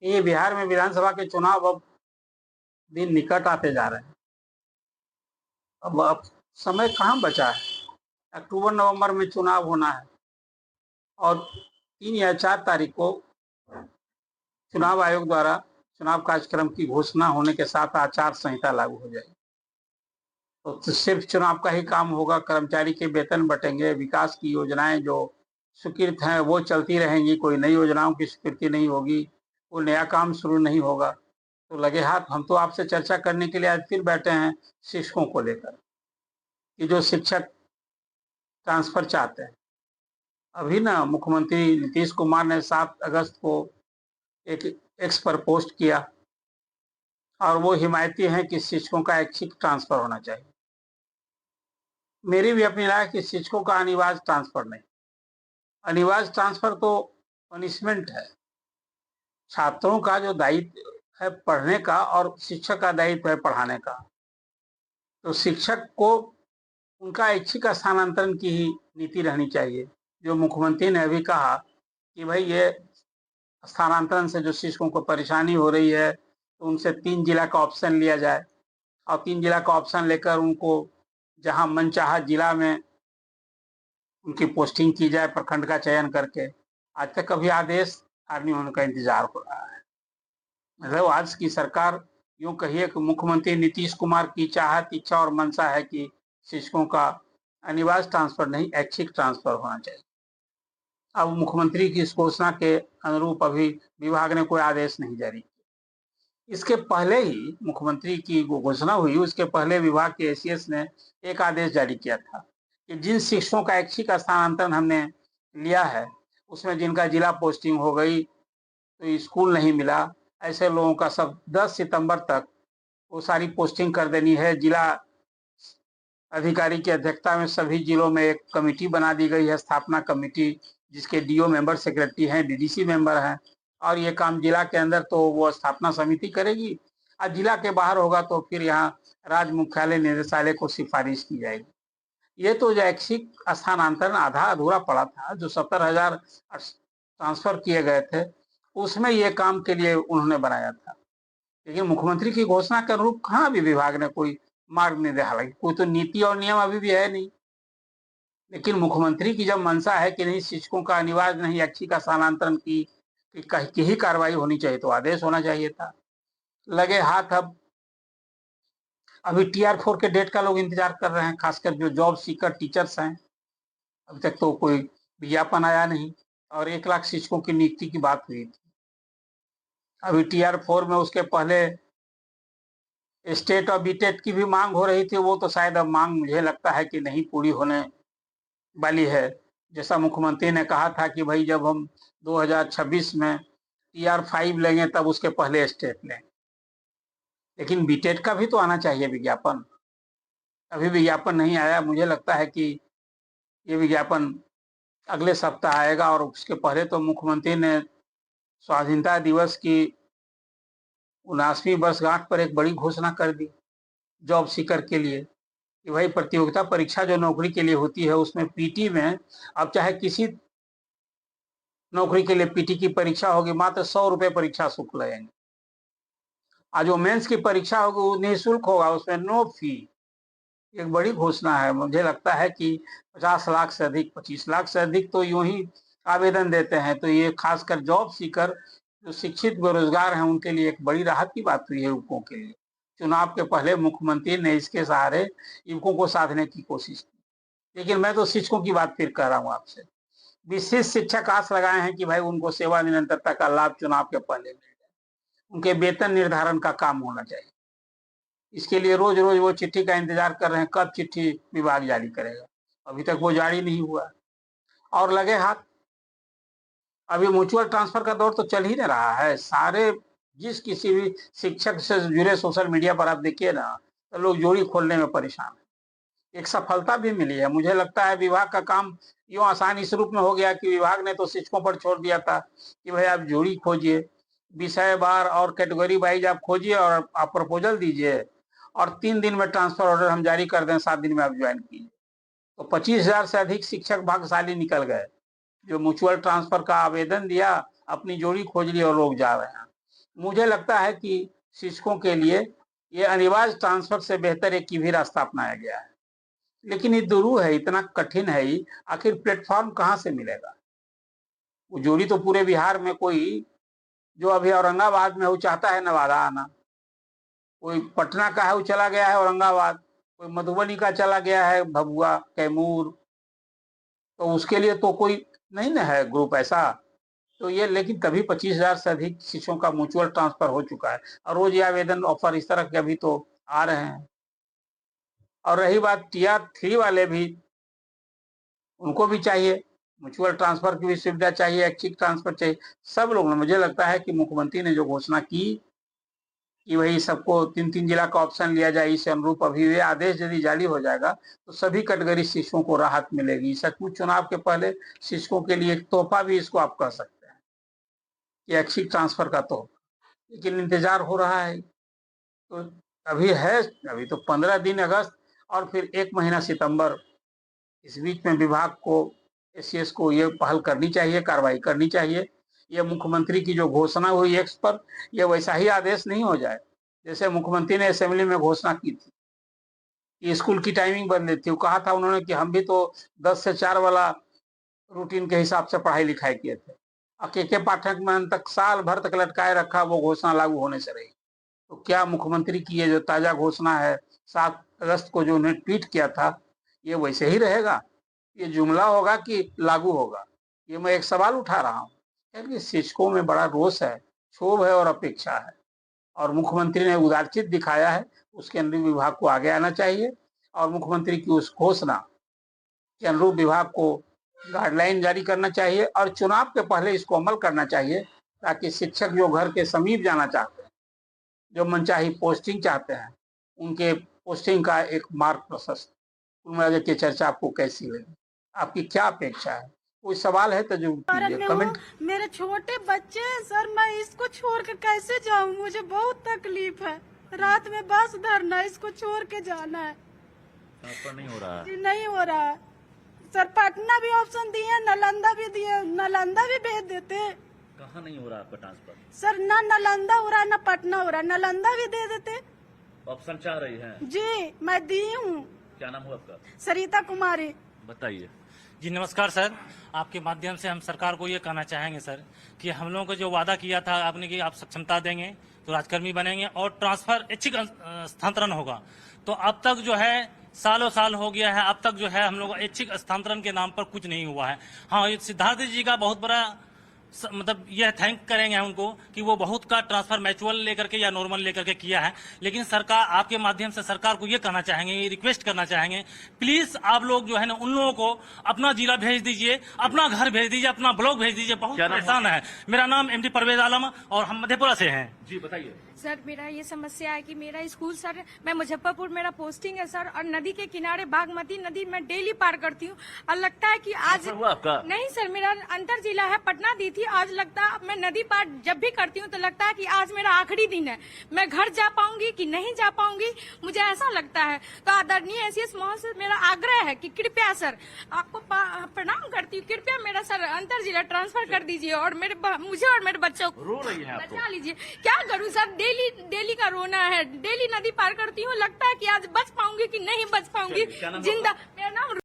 ये बिहार में विधानसभा के चुनाव अब दिन निकट आते जा रहे हैं। अब समय कहाँ बचा है। अक्टूबर नवंबर में चुनाव होना है और 3 या 4 तारीख को चुनाव आयोग द्वारा चुनाव कार्यक्रम की घोषणा होने के साथ आचार संहिता लागू हो जाएगी। तो सिर्फ चुनाव का ही काम होगा, कर्मचारी के वेतन बटेंगे, विकास की योजनाएं जो स्वीकृत हैं वो चलती रहेंगी, कोई नई योजनाओं की स्वीकृति नहीं होगी, कोई नया काम शुरू नहीं होगा। तो लगे हाथ हम तो आपसे चर्चा करने के लिए आज फिर बैठे हैं शिक्षकों को लेकर कि जो शिक्षक ट्रांसफर चाहते हैं। अभी ना मुख्यमंत्री नीतीश कुमार ने 7 अगस्त को एक एक्स पर पोस्ट किया और वो हिमायती हैं कि शिक्षकों का ऐच्छिक ट्रांसफर होना चाहिए। मेरी भी अपनी राय कि शिक्षकों का अनिवार्य ट्रांसफर नहीं। अनिवार्य ट्रांसफर तो पनिशमेंट है। छात्रों का जो दायित्व है पढ़ने का और शिक्षक का दायित्व है पढ़ाने का। तो शिक्षक को उनका ऐच्छिक स्थानांतरण की ही नीति रहनी चाहिए। जो मुख्यमंत्री ने अभी कहा कि भाई ये स्थानांतरण से जो शिक्षकों को परेशानी हो रही है तो उनसे 3 जिला का ऑप्शन लिया जाए और 3 जिला का ऑप्शन लेकर उनको जहां मनचाहा जिला में उनकी पोस्टिंग की जाए, प्रखंड का चयन करके। आज तक अभी आदेश आदमी होने का इंतजार हो रहा है। मतलब आज की सरकार यूं कहिए कि मुख्यमंत्री नीतीश कुमार की चाहत, इच्छा और मंशा है कि शिक्षकों का अनिवार्य ट्रांसफर नहीं, ऐच्छिक ट्रांसफर होना चाहिए। अब मुख्यमंत्री की इस घोषणा के अनुरूप अभी विभाग ने कोई आदेश नहीं जारी किया। इसके पहले ही मुख्यमंत्री की घोषणा हुई, उसके पहले विभाग के एसीएस ने एक आदेश जारी किया था कि जिन शिक्षकों का ऐच्छिक स्थानांतरण हमने लिया है उसमें जिनका जिला पोस्टिंग हो गई तो स्कूल नहीं मिला, ऐसे लोगों का सब 10 सितंबर तक वो सारी पोस्टिंग कर देनी है। जिला अधिकारी की अध्यक्षता में सभी जिलों में एक कमेटी बना दी गई है, स्थापना कमेटी, जिसके डीओ मेंबर, सेक्रेटरी हैं, डीडीसी मेंबर हैं। और ये काम जिला के अंदर तो वो स्थापना समिति करेगी और जिला के बाहर होगा तो फिर यहाँ राज्य मुख्यालय निदेशालय को सिफारिश की जाएगी। ये तो जो ऐच्छिक स्थानांतरण आधा अधूरा पड़ा था, जो 70,000 ट्रांसफर किए गए थे उसमें ये काम के लिए उन्होंने बनाया था। लेकिन मुख्यमंत्री की घोषणा के अनुरूप कहाँ भी विभाग ने कोई मार्ग निर्देश, हालांकि कोई तो नीति और नियम अभी भी है नहीं। लेकिन मुख्यमंत्री की जब मंशा है कि नहीं शिक्षकों का अनिवार्य नहीं, ऐच्छिक का स्थानांतरण की ही कार्रवाई होनी चाहिए तो आदेश होना चाहिए था। लगे हाथ अब अभी TR4 के डेट का लोग इंतजार कर रहे हैं, खासकर जो जॉब सीकर टीचर्स हैं। अभी तक तो कोई विज्ञापन आया नहीं और 1 लाख शिक्षकों की नियुक्ति की बात हुई थी। अभी TR4 में उसके पहले स्टेट और बीटेट की भी मांग हो रही थी, वो तो शायद अब मांग मुझे लगता है कि नहीं पूरी होने वाली है। जैसा मुख्यमंत्री ने कहा था कि भाई जब हम 2026 में TR5 लेंगे तब उसके पहले स्टेट लें। लेकिन बीटेट का भी तो आना चाहिए विज्ञापन। अभी विज्ञापन नहीं आया। मुझे लगता है कि ये विज्ञापन अगले सप्ताह आएगा और उसके पहले तो मुख्यमंत्री ने स्वाधीनता दिवस की 79वीं वर्षगांठ पर एक बड़ी घोषणा कर दी जॉब सीकर के लिए कि भाई प्रतियोगिता परीक्षा जो नौकरी के लिए होती है उसमें पीटी में अब चाहे किसी नौकरी के लिए पीटी की परीक्षा होगी मात्र 100 रुपए परीक्षा शुल्क लगेंगे। आज जो मेंस की परीक्षा होगी वो निःशुल्क होगा, उसमें नो फी। एक बड़ी घोषणा है। मुझे लगता है कि 50 लाख से अधिक, 25 लाख से अधिक तो यूं ही आवेदन देते हैं। तो ये खासकर जॉब सीकर जो शिक्षित बेरोजगार हैं उनके लिए एक बड़ी राहत की बात हुई है युवकों के लिए। चुनाव के पहले मुख्यमंत्री ने इसके सहारे युवकों को साधने की कोशिश की। लेकिन मैं तो शिक्षकों की बात फिर कह रहा हूँ आपसे। विशिष्ट शिक्षक आस लगाए हैं कि भाई उनको सेवा निरंतरता का लाभ चुनाव के पहले मिल जाए। उनके वेतन निर्धारण का काम होना चाहिए। इसके लिए रोज रोज वो चिट्ठी का इंतजार कर रहे हैं, कब चिट्ठी विभाग जारी करेगा। अभी तक वो जारी नहीं हुआ। और लगे हाथ अभी म्यूचुअल ट्रांसफर का दौर तो चल ही नहीं रहा है। सारे जिस किसी भी शिक्षक से जुड़े सोशल मीडिया पर आप देखिए ना तो लोग जोड़ी खोलने में परेशान है। एक सफलता भी मिली है। मुझे लगता है विभाग का काम यूं आसान इस रूप में हो गया कि विभाग ने तो शिक्षकों पर छोड़ दिया था कि भाई आप जोड़ी खोजिए, विषय वार और कैटेगरी वाइज आप खोजिए और आप प्रपोजल दीजिए और 3 दिन में ट्रांसफर ऑर्डर हम जारी कर दें, 7 दिन में आप ज्वाइन कीजिए। तो 25,000 से अधिक शिक्षक भाग्यशाली निकल गए जो म्यूचुअल ट्रांसफर का आवेदन दिया, अपनी जोड़ी खोज ली और लोग जा रहे हैं। मुझे लगता है कि शिक्षकों के लिए ये अनिवार्य ट्रांसफर से बेहतर एक की भी रास्ता अपनाया गया है। लेकिन ये दुरूह है, इतना कठिन है ही, आखिर प्लेटफॉर्म कहाँ से मिलेगा? वो जोड़ी तो पूरे बिहार में कोई जो अभी औरंगाबाद में वो चाहता है नवादा आना, कोई पटना का है वो चला गया है औरंगाबाद, कोई मधुबनी का चला गया है भभुआ कैमूर, तो उसके लिए तो कोई नहीं ना है ग्रुप ऐसा। तो ये लेकिन तभी 25,000 से अधिक शिक्षकों का म्यूचुअल ट्रांसफर हो चुका है और रोज ये आवेदन ऑफर इस तरह के अभी तो आ रहे हैं। और रही बात टीआर 3 वाले भी, उनको भी चाहिए म्यूचुअल ट्रांसफर की भी सुविधा चाहिए, ऐच्छिक ट्रांसफर चाहिए। सब लोग, मुझे लगता है कि मुख्यमंत्री ने जो घोषणा की कि भाई सबको 3-3 जिला का ऑप्शन लिया जाए, इस अनुरूप अभी ये आदेश यदि जारी हो जाएगा तो सभी कैटेगरी शिक्षकों को राहत मिलेगी। सचमुच चुनाव के पहले शिक्षकों के लिए एक तोहफा भी इसको आप कह सकते हैं कि ऐच्छिक ट्रांसफर का तोहफा। लेकिन इंतजार हो रहा है, तो अभी है, अभी तो 15 दिन अगस्त और फिर 1 महीना सितंबर, इस बीच में विभाग को एससीएस को ये पहल करनी चाहिए, कार्रवाई करनी चाहिए। ये मुख्यमंत्री की जो घोषणा हुई एक्स पर, ये वैसा ही आदेश नहीं हो जाए जैसे मुख्यमंत्री ने असेंबली में घोषणा की थी कि स्कूल की टाइमिंग बदली थी। वो कहा था उन्होंने कि हम भी तो 10 से 4 वाला रूटीन के हिसाब से पढ़ाई लिखाई किए थे। के पाठक में तक साल भर तक लटकाए रखा, वो घोषणा लागू होने से रही। तो क्या मुख्यमंत्री की ये जो ताजा घोषणा है 7 अगस्त को जो उन्हें ट्वीट किया था, ये वैसे ही रहेगा? ये जुमला होगा कि लागू होगा? ये मैं एक सवाल उठा रहा हूँ। क्योंकि शिक्षकों में बड़ा रोष है, क्षोभ है और अपेक्षा है, और मुख्यमंत्री ने उदारचित दिखाया है, उसके अनुरूप विभाग को आगे आना चाहिए और मुख्यमंत्री की उस घोषणा के अनुरूप विभाग को गाइडलाइन जारी करना चाहिए और चुनाव के पहले इसको अमल करना चाहिए, ताकि शिक्षक जो घर के समीप जाना चाहते हैं, जो मनचाही पोस्टिंग चाहते हैं, उनके पोस्टिंग का एक मार्ग प्रशस्त। कुल मिला के चर्चा आपको कैसी लगी? आपकी क्या अपेक्षा है? कोई सवाल है तो जरूर कीजिए, कमेंट। मेरे छोटे बच्चे हैं सर, मैं इसको छोड़ के कैसे जाऊं? मुझे बहुत तकलीफ है। रात में बस धरना, इसको छोड़ के जाना है। ट्रांसफर नहीं हो रहा है? नहीं हो रहा है सर। पटना भी ऑप्शन दिए, नालंदा भी दिए, नालंदा भी भेज देते। कहाँ नहीं हो रहा आपका ट्रांसफर? सर ना नालंदा हो रहा, ना पटना हो रहा, नालंदा भी दे देते। ऑप्शन चाह रही हैं? जी मैं दी हूँ। क्या नाम हुआ आपका? सरिता कुमारी। बताइए। जी नमस्कार सर, आपके माध्यम से हम सरकार को ये कहना चाहेंगे सर कि हम लोगों को जो वादा किया था आपने कि आप सक्षमता देंगे तो राजकर्मी बनेंगे और ट्रांसफर ऐच्छिक स्थानांतरण होगा, तो अब तक जो है सालों साल हो गया है, अब तक जो है हम लोग ऐच्छिक स्थानांतरण के नाम पर कुछ नहीं हुआ है। हाँ, सिद्धार्थ जी का बहुत बड़ा मतलब यह थैंक करेंगे हम उनको कि वो बहुत का ट्रांसफर मैचुअल लेकर के या नॉर्मल लेकर के किया है। लेकिन सरकार, आपके माध्यम से सरकार को ये कहना चाहेंगे, ये रिक्वेस्ट करना चाहेंगे, प्लीज आप लोग जो है ना उन लोगों को अपना जिला भेज दीजिए, अपना घर भेज दीजिए, अपना ब्लॉक भेज दीजिए। बहुत परेशान है। मेरा नाम MD परवेज आलम और हम मधेपुरा से हैं। जी बताइए। सर मेरा ये समस्या है कि मेरा स्कूल सर, मैं मुजफ्फरपुर मेरा पोस्टिंग है सर, और नदी के किनारे बागमती नदी मैं डेली पार करती हूँ और लगता है कि आज हुआ आपका? नहीं सर, मेरा अंतर जिला है, पटना दी थी। आज लगता है मैं नदी पार जब भी करती हूँ तो लगता है कि आज मेरा आखिरी दिन है, मैं घर जा पाऊंगी कि नहीं जा पाऊंगी, मुझे ऐसा लगता है। तो आदरणीय एसीएस महोदय से मेरा आग्रह है कि कृपया सर, आपको प्रणाम करती हूँ, कृपया मेरा सर अंतर जिला ट्रांसफर कर दीजिए और मुझे और मेरे बच्चों को रो रही है आपको? बचा लीजिए। क्या करूँ सर, डेली का रोना है, डेली नदी पार करती हूँ, लगता है कि आज बच पाऊंगी कि नहीं बच पाऊंगी। जिंदा, मेरा नाम